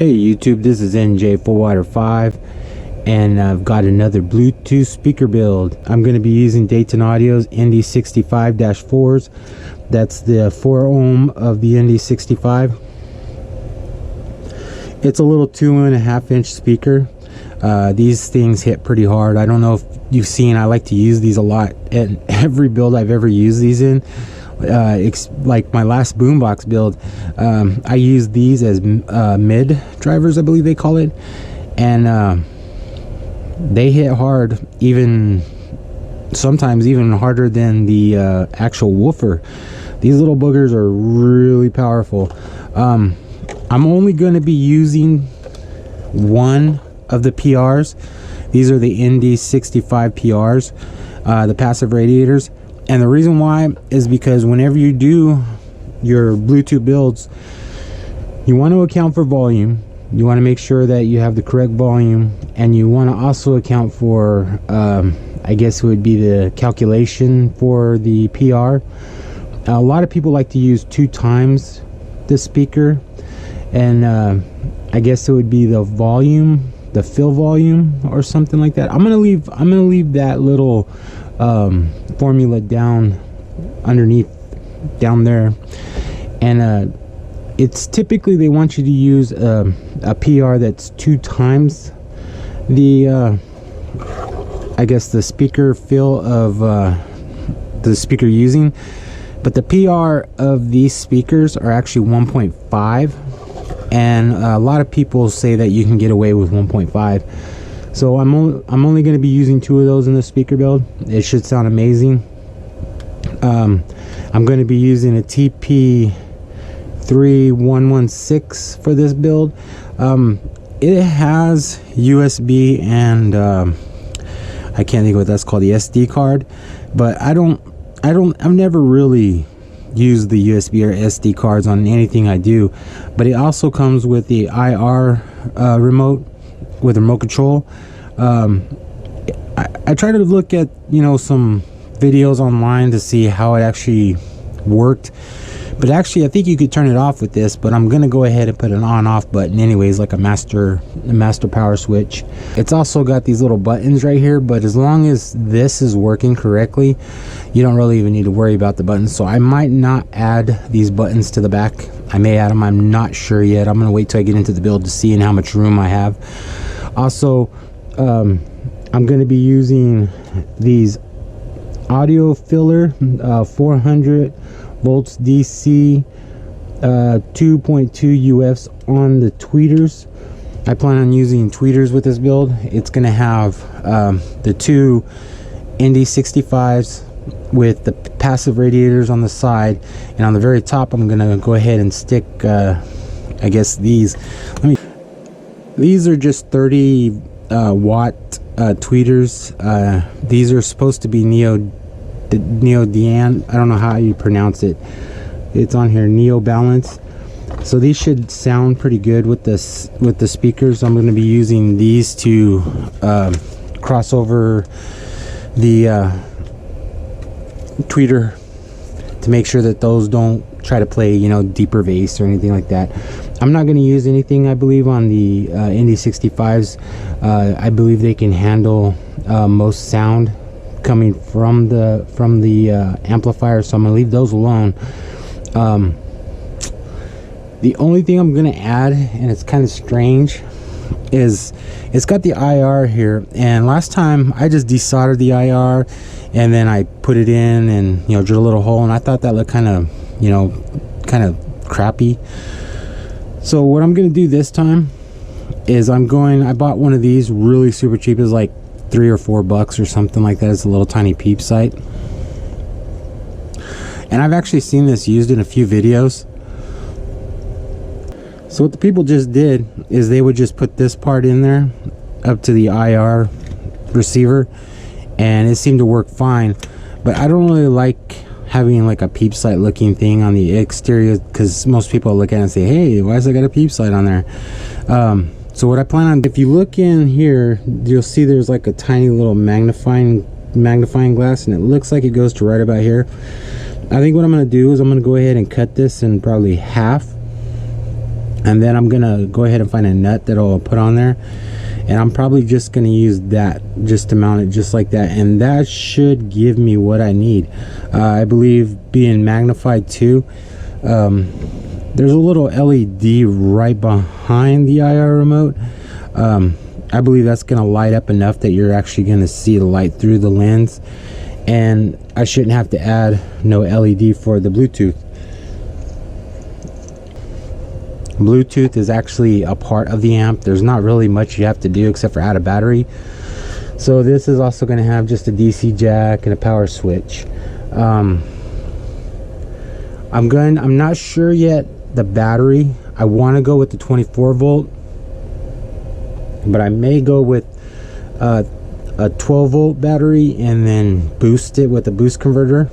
Hey YouTube, this is NJ65 and I've got another Bluetooth speaker build. I'm going to be using Dayton Audio's ND65-4s. That's the 4 ohm of the ND65. It's a little 2.5 inch speaker. These things hit pretty hard. I don't know if you've seen, I like to use these a lot at every build I've ever used these in. Like my last BoomBox build, I used these as mid drivers, I believe they call it, and they hit hard, even sometimes even harder than the actual woofer. These little boogers are really powerful. I'm only going to be using one of the PRs. These are the ND65PRs, the passive radiators. And the reason why is because whenever you do your Bluetooth builds, you want to account for volume. You want to make sure that you have the correct volume, and you want to also account for, I guess it would be the calculation for the PR. A lot of people like to use 2 times the speaker, and I guess it would be the volume, the fill volume, or something like that. I'm gonna leave that little formula down underneath down there, and it's typically they want you to use a PR that's 2 times the I guess the speaker fill of the speaker using, but the PR of these speakers are actually 1.5, and a lot of people say that you can get away with 1.5. So I'm only going to be using 2 of those in the speaker build. It should sound amazing. I'm going to be using a TP3116 for this build. It has USB and I can't think of what that's called, the SD card, but I've never really used the USB or SD cards on anything I do. But it also comes with the IR remote with remote control. I try to look at, you know, some videos online to see how it actually worked, but actually I think you could turn it off with this, but I'm gonna go ahead and put an on-off button anyways, like a master power switch. It's also got these little buttons right here, but as long as this is working correctly, you don't really even need to worry about the buttons. So I might not add these buttons to the back. I may add them, I'm not sure yet. I'm gonna wait till I get into the build to see how much room I have. Also, I'm going to be using these audio filler 400 volts DC 2.2 UFs on the tweeters. I plan on using tweeters with this build. It's going to have the 2 ND65s with the passive radiators on the side, and on the very top I'm going to go ahead and stick I guess these. These are just 30 watt tweeters. These are supposed to be neodymium. I don't know how you pronounce it. It's on here, neo balance. So these should sound pretty good with this, with the speakers. I'm going to be using these to cross over the tweeter to make sure that those don't try to play, you know, deeper bass or anything like that. I'm not going to use anything, I believe, on the ND65s. I believe they can handle most sound coming from the amplifier, so I'm going to leave those alone. The only thing I'm going to add, and it's kind of strange, is it's got the IR here, and last time I just desoldered the IR and then I put it in and, you know, drilled a little hole, and I thought that looked kind of, you know, kind of crappy. So what I'm gonna do this time is I bought one of these really super cheap. It was like $3 or $4 or something like that. It's a little tiny peep sight, and I've actually seen this used in a few videos. So what the people just did is they would just put this part in there up to the IR receiver, and it seemed to work fine. But I don't really like having like a peep sight looking thing on the exterior, because most people look at it and say, hey, why has it got a peep sight on there? So what I plan on, if you look in here, you'll see there's like a tiny little magnifying glass, and it looks like it goes to right about here. I think what I'm going to do is I'm going to go ahead and cut this in probably half, And then I'm gonna go ahead and find a nut that I'll put on there, and I'm probably just gonna use that just to mount it just like that, and that should give me what I need. I believe being magnified too, there's a little LED right behind the IR remote. I believe that's gonna light up enough that you're actually gonna see the light through the lens, and I shouldn't have to add no LED for the Bluetooth. Bluetooth is actually a part of the amp. There's not really much you have to do except for add a battery. So this is also going to have just a DC jack and a power switch. I'm not sure yet the battery. I want to go with the 24 volt, but I may go with a 12 volt battery and then boost it with a boost converter.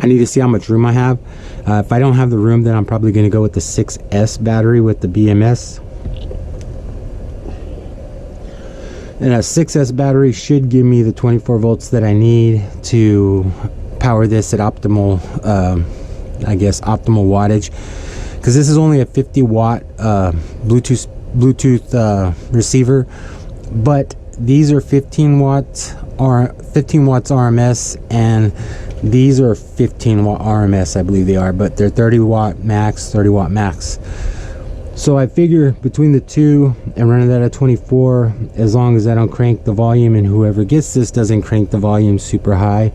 I need to see how much room I have. If I don't have the room, then I'm probably going to go with the 6S battery with the BMS. And a 6S battery should give me the 24 volts that I need to power this at optimal, I guess, optimal wattage. Because this is only a 50 watt Bluetooth receiver, but these are 15 watts RMS, and these are 15 watt RMS, I believe they are, but they're 30 watt max. So I figure between the two and running that at 24, as long as I don't crank the volume and whoever gets this doesn't crank the volume super high,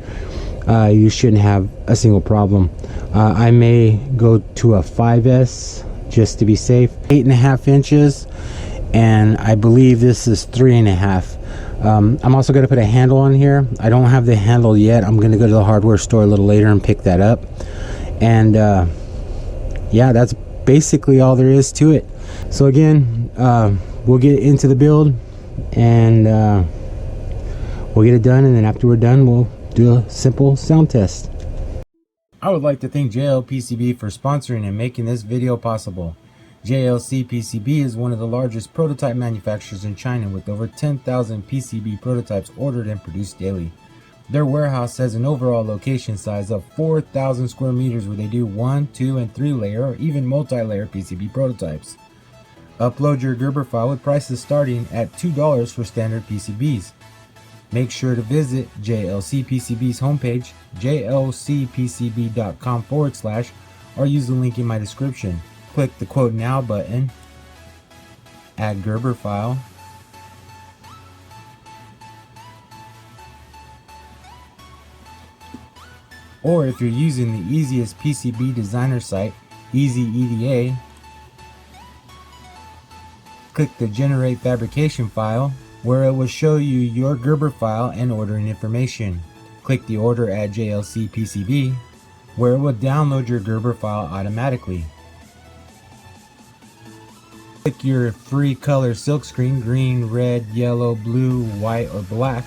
you shouldn't have a single problem. I may go to a 5S just to be safe. 8.5 inches, and I believe this is 3.5. I'm also going to put a handle on here. I don't have the handle yet. I'm going to go to the hardware store a little later and pick that up. And yeah, that's basically all there is to it. So again, we'll get into the build, and we'll get it done, and then after we're done, we'll do a simple sound test. I would like to thank JLPCB for sponsoring and making this video possible. JLC PCB is one of the largest prototype manufacturers in China, with over 10,000 PCB prototypes ordered and produced daily. Their warehouse has an overall location size of 4,000 square meters, where they do 1, 2, and 3 layer or even multi-layer PCB prototypes. Upload your Gerber file with prices starting at $2 for standard PCBs. Make sure to visit JLC PCB's homepage, jlcpcb.com/, or use the link in my description. Click the Quote Now button, add Gerber file, or if you're using the easiest PCB designer site, Easy EDA, click the Generate Fabrication file, where it will show you your Gerber file and ordering information. Click the Order at JLC PCB, where it will download your Gerber file automatically. Click your free color silkscreen, green, red, yellow, blue, white, or black,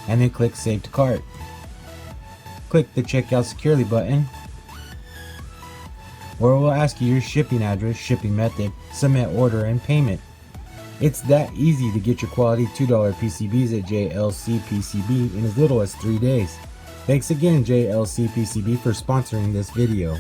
and then click Save to Cart. Click the Checkout Securely button, where it will ask you your shipping address, shipping method, submit order, and payment. It's that easy to get your quality $2 PCBs at JLC PCB in as little as 3 days. Thanks again, JLC PCB, for sponsoring this video.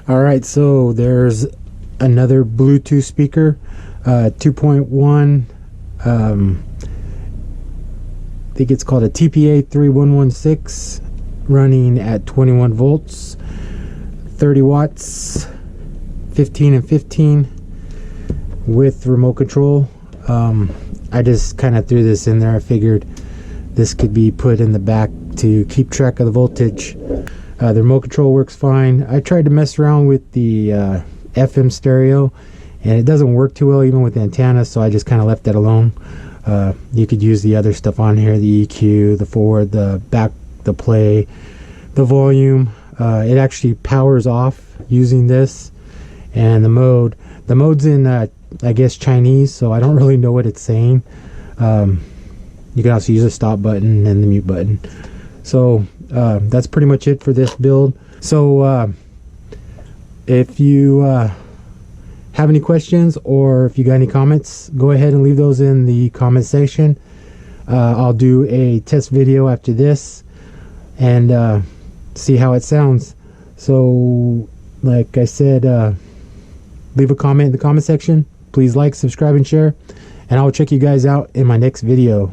All right, so there's another Bluetooth speaker, 2.1. I think it's called a TPA 3116, running at 21 volts, 30 watts, 15 and 15 with remote control. I just kind of threw this in there. I figured this could be put in the back to keep track of the voltage. The remote control works fine. I tried to mess around with the FM stereo, and it doesn't work too well even with the antenna, so I just kind of left that alone. You could use the other stuff on here, the EQ, the forward, the back, the play, the volume. It actually powers off using this, and the mode's in I guess Chinese, so I don't really know what it's saying. You can also use the stop button and the mute button. So that's pretty much it for this build. So if you have any questions, or if you got any comments, go ahead and leave those in the comment section. I'll do a test video after this and see how it sounds. So like I said, leave a comment in the comment section. Please like, subscribe, and share, and I'll check you guys out in my next video.